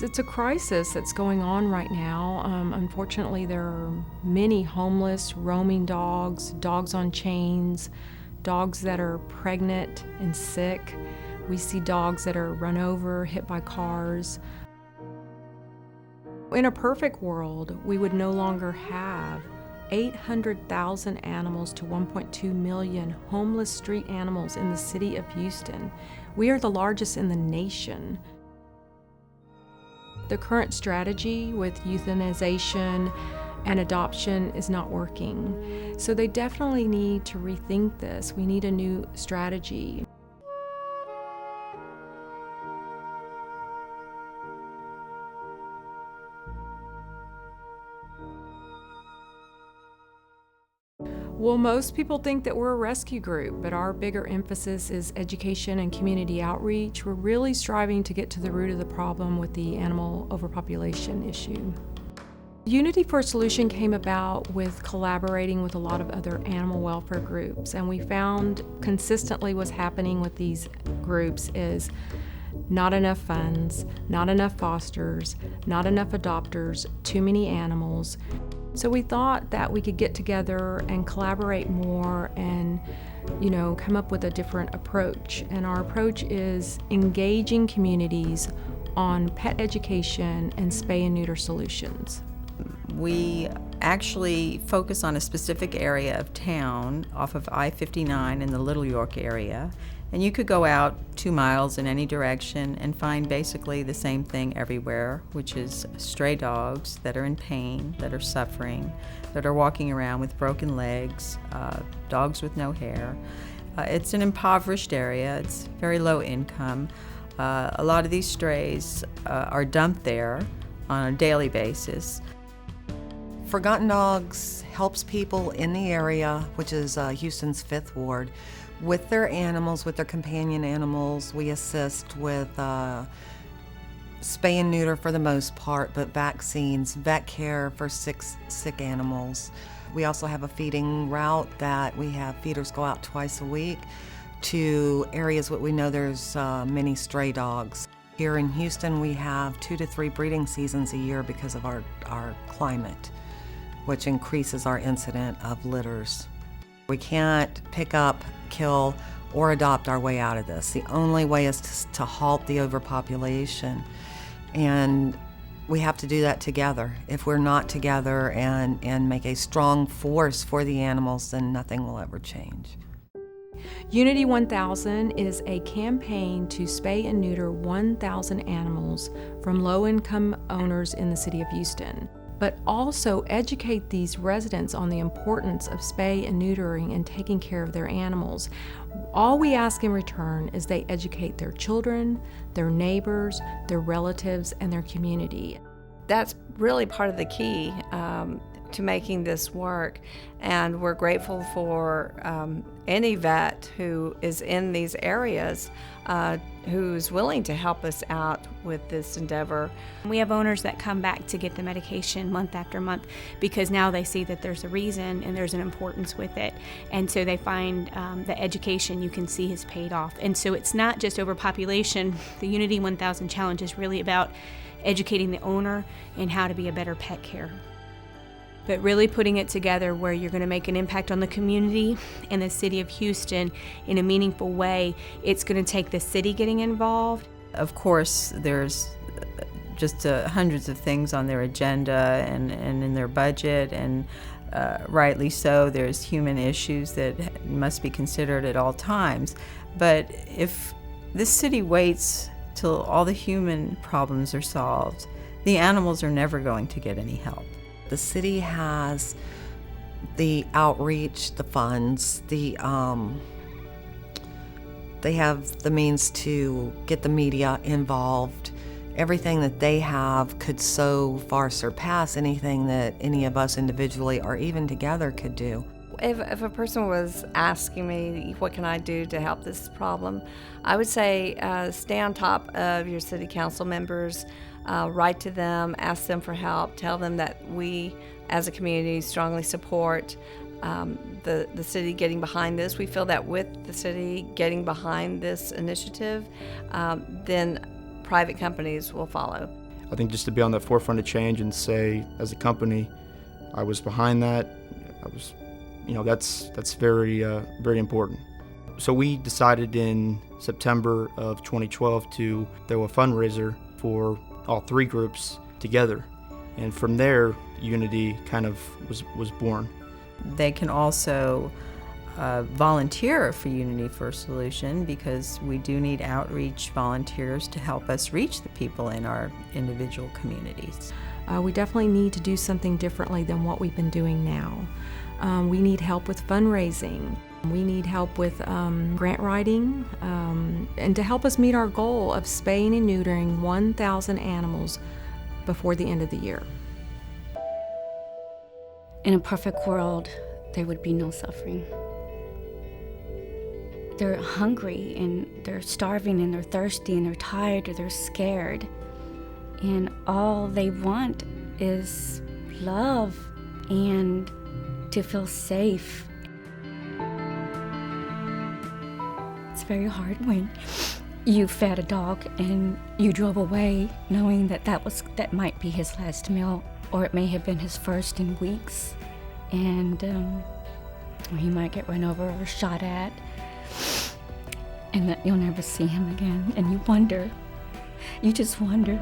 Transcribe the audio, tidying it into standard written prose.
It's a crisis that's going on right now. Unfortunately, there are many homeless, roaming dogs, dogs on chains, dogs that are pregnant and sick. We see dogs that are run over, hit by cars. In a perfect world, we would no longer have 800,000 animals to 1.2 million homeless street animals in the city of Houston. We are the largest in the nation. The current strategy with euthanization and adoption is not working. So they definitely need to rethink this. We need a new strategy. Well, most people think that we're a rescue group, but our bigger emphasis is education and community outreach. We're really striving to get to the root of the problem with the animal overpopulation issue. Unity for a Solution came about with collaborating with a lot of other animal welfare groups, and we found consistently what's happening with these groups is not enough funds, not enough fosters, not enough adopters, too many animals. So we thought that we could get together and collaborate more and, come up with a different approach. And our approach is engaging communities on pet education and spay and neuter solutions. We actually focus on a specific area of town off of I-59 in the Little York area. And you could go out 2 miles in any direction and find basically the same thing everywhere, which is stray dogs that are in pain, that are suffering, that are walking around with broken legs, dogs with no hair. It's an impoverished area. It's very low income. A lot of these strays are dumped there on a daily basis. Forgotten Dogs helps people in the area, which is Houston's 5th Ward, with their animals, with their companion animals. We assist with spay and neuter for the most part, but vaccines, vet care for sick animals. We also have a feeding route that we have feeders go out twice a week to areas where we know there's many stray dogs. Here in Houston, we have 2 to 3 breeding seasons a year because of our climate, which increases our incident of litters. We can't pick up, kill, or adopt our way out of this. The only way is to halt the overpopulation, and we have to do that together. If we're not together and make a strong force for the animals, then nothing will ever change. Unity 1000 is a campaign to spay and neuter 1,000 animals from low-income owners in the city of Houston, but also educate these residents on the importance of spay and neutering and taking care of their animals. All we ask in return is they educate their children, their neighbors, their relatives, and their community. That's really part of the key to making this work, and we're grateful for any vet who is in these areas who's willing to help us out with this endeavor. We have owners that come back to get the medication month after month because now they see that there's a reason and there's an importance with it, and so they find the education you can see has paid off. And so it's not just overpopulation. The Unity 1000 Challenge is really about educating the owner in how to be a better pet care, but really putting it together where you're going to make an impact on the community and the city of Houston in a meaningful way. It's going to take the city getting involved. Of course, there's just hundreds of things on their agenda and in their budget, and rightly so. There's human issues that must be considered at all times. But if this city waits till all the human problems are solved, the animals are never going to get any help. The city has the outreach, the funds, they have the means to get the media involved. Everything that they have could so far surpass anything that any of us individually or even together could do. If a person was asking me, what can I do to help this problem, I would say stay on top of your city council members, write to them, ask them for help, tell them that we as a community strongly support the city getting behind this. We feel that with the city getting behind this initiative, then private companies will follow. I think just to be on the forefront of change and say, as a company, I was behind that. That's very, very important. So we decided in September of 2012 to throw a fundraiser for all three groups together. And from there, Unity kind of was born. They can also volunteer for Unity for a Solution, because we do need outreach volunteers to help us reach the people in our individual communities. We definitely need to do something differently than what we've been doing now. We need help with fundraising. We need help with grant writing, and to help us meet our goal of spaying and neutering 1,000 animals before the end of the year. In a perfect world, there would be no suffering. They're hungry and they're starving and they're thirsty and they're tired or they're scared. And all they want is love and to feel safe. It's very hard when you fed a dog and you drove away knowing that might be his last meal, or it may have been his first in weeks, and he might get run over or shot at, and that you'll never see him again. And you just wonder